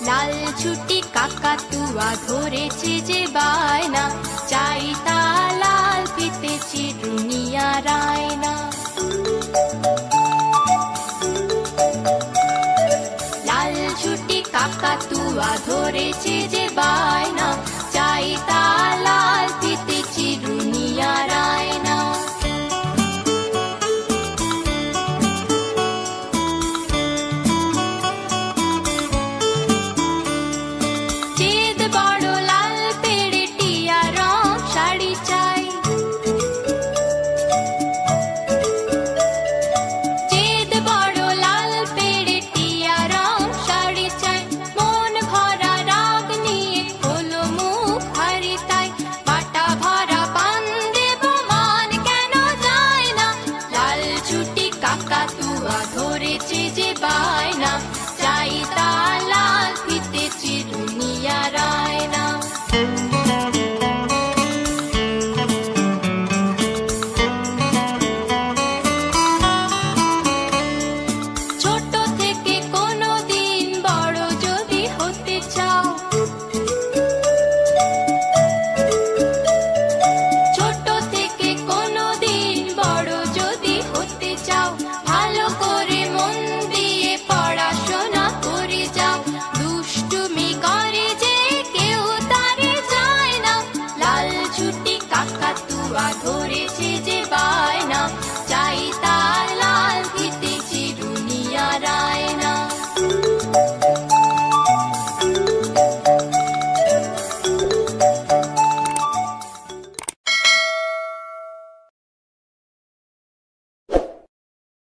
লাল ছুটি কাকাতুয়া ধরেছে যে বায়না, চাই তা লাল ফিতে চিরুনিয়া রায়না। লাল ছুটি কাকাতুয়া ধরেছে যে বায়না, চাই তা লাল ফিতে চিরুনিয়া রায়না। কাকাতুয়া ধরেছে যে বায়না, চাই তা লাল ফিতে চিরুনিয়া রায়না। ছোট থেকে কোনো দিন বড় যদি হতে চাও, ছোট থেকে কোনো দিন বড় যদি হতে চাও, ভালো করে মন দিয়ে পড়াশোনা করে যাও। দুষ্টুমি করে যে কেউ তারে যায় না, লাল ছুটি কাকাতুয়া ধরে